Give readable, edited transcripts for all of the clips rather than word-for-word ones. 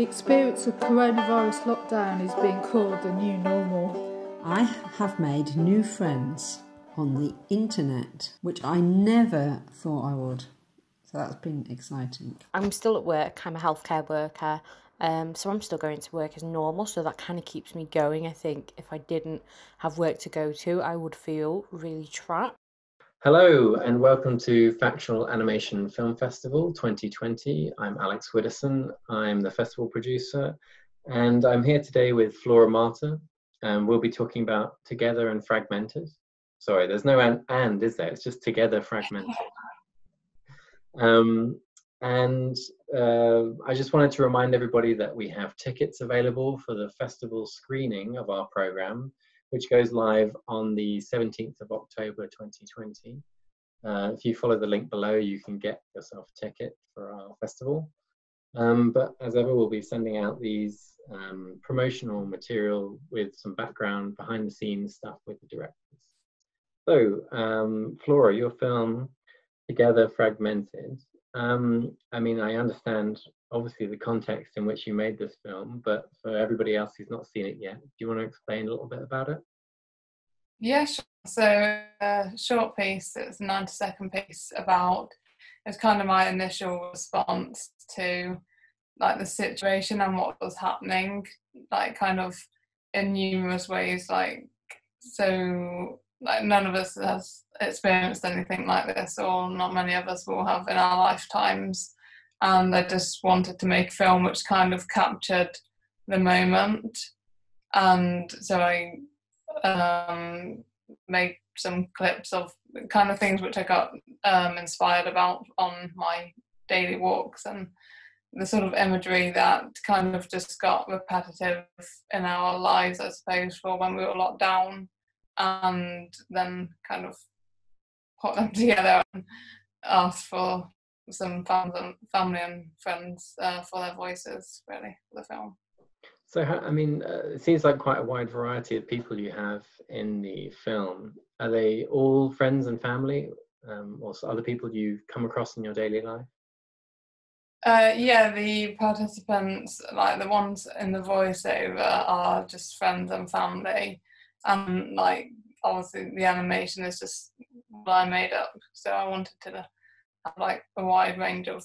The experience of coronavirus lockdown is being called the new normal. I have made new friends on the internet, which I never thought I would. So that's been exciting. I'm still at work. I'm a healthcare worker. So I'm still going to work as normal. So that kind of keeps me going. I think if I didn't have work to go to, I would feel really trapped. Hello and welcome to Factual Animation Film Festival 2020. I'm Alex Widdowson. I'm the festival producer and I'm here today with Flora Martyr, and we'll be talking about Together and Fragmented. Sorry, there's no and is there? It's just Together Fragmented. I just wanted to remind everybody that we have tickets available for the festival screening of our program, which goes live on the 17th of October 2020. If you follow the link below, you can get yourself a ticket for our festival. But as ever, we'll be sending out these promotional material with some background, behind the scenes stuff with the directors. So, Flora, your film, Together Fragmented. I mean, I understand obviously the context in which you made this film, but for everybody else who's not seen it yet, do you want to explain a little bit about it? Yeah, sure. So a short piece, it's a 90-second piece about, it's kind of my initial response to like the situation and what was happening, like kind of in numerous ways, like, so like none of us has experienced anything like this, or not many of us will have in our lifetimes. And I just wanted to make a film which kind of captured the moment. And so I made some clips of kind of things which I got inspired about on my daily walks, and the sort of imagery that kind of just got repetitive in our lives, I suppose, for when we were locked down, and then kind of put them together and asked for some family and friends for their voices, really, for the film. So, I mean, it seems like quite a wide variety of people you have in the film. Are they all friends and family, or other people you've come across in your daily life? Yeah, the participants, like the ones in the voiceover, are just friends and family. And like, obviously the animation is just what I made up, so I wanted to have like a wide range of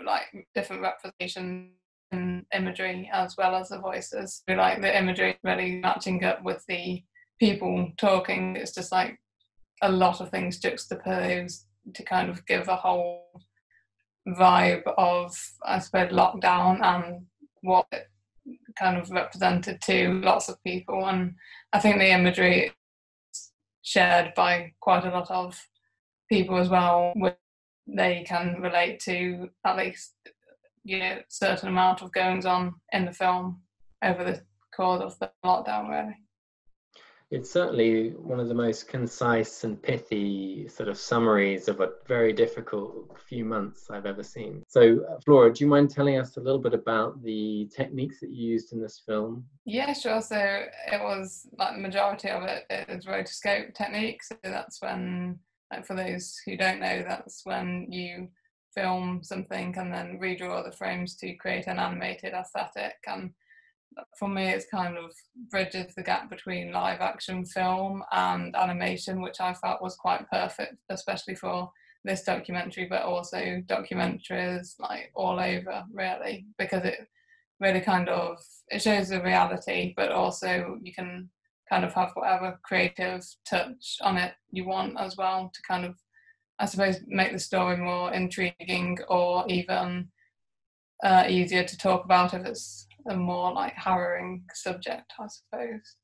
like different representation and imagery as well as the voices. So, like the imagery really matching up with the people talking. It's just like a lot of things juxtaposed to kind of give a whole vibe of, I suppose, lockdown and what it kind of represented to lots of people. And I think the imagery is shared by quite a lot of people as well, which they can relate to, at least, you know, certain amount of goings on in the film over the course of the lockdown, really. It's certainly one of the most concise and pithy sort of summaries of a very difficult few months I've ever seen. So, Flora, do you mind telling us a little bit about the techniques that you used in this film? Yeah, sure. So it was like the majority of it is rotoscope techniques. So that's when, like for those who don't know, that's when you film something and then redraw the frames to create an animated aesthetic. And for me, it's kind of bridges the gap between live action film and animation, which I felt was quite perfect, especially for this documentary, but also documentaries like all over, really, because it really kind of, it shows the reality, but also you can kind of have whatever creative touch on it you want as well to kind of, I suppose, make the story more intriguing, or even easier to talk about if it's a more like harrowing subject, I suppose.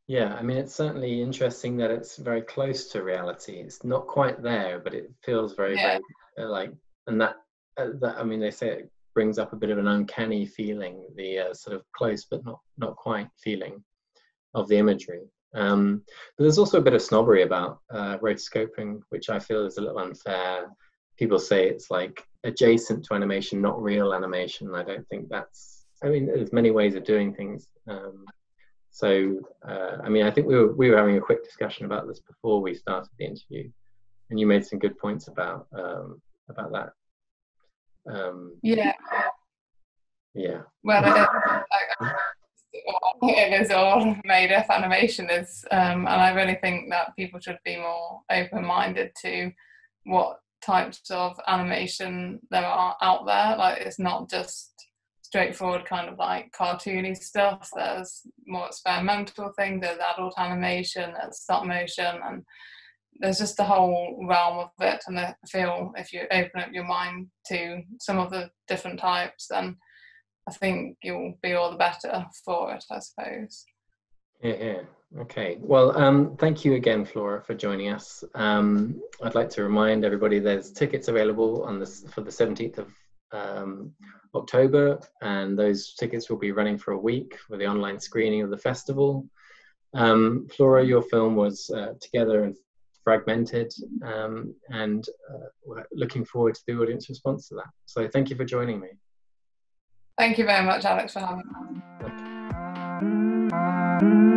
Yeah, I mean, it's certainly interesting that it's very close to reality. It's not quite there, but it feels very, very like, and that I mean, they say it brings up a bit of an uncanny feeling, the sort of close but not quite feeling of the imagery. But there's also a bit of snobbery about rotoscoping, which I feel is a little unfair. People say it's like adjacent to animation, not real animation. I don't think that's, I mean, there's many ways of doing things. I mean, I think we were having a quick discussion about this before we started the interview, and you made some good points about that. Yeah. Yeah. Whether it is all made up animation is, and I really think that people should be more open-minded to what types of animation there are out there. Like, it's not just straightforward kind of like cartoony stuff. There's more experimental things, there's adult animation, there's stop motion, and there's just the whole realm of it. And I feel if you open up your mind to some of the different types, then I think you'll be all the better for it, I suppose. Yeah. Okay. Well, thank you again, Flora, for joining us. I'd like to remind everybody there's tickets available on this for the 17th of October, and those tickets will be running for a week for the online screening of the festival. Flora, your film was Together and Fragmented, and we're looking forward to the audience response to that. So thank you for joining me. Thank you very much, Alex, for having me. Okay.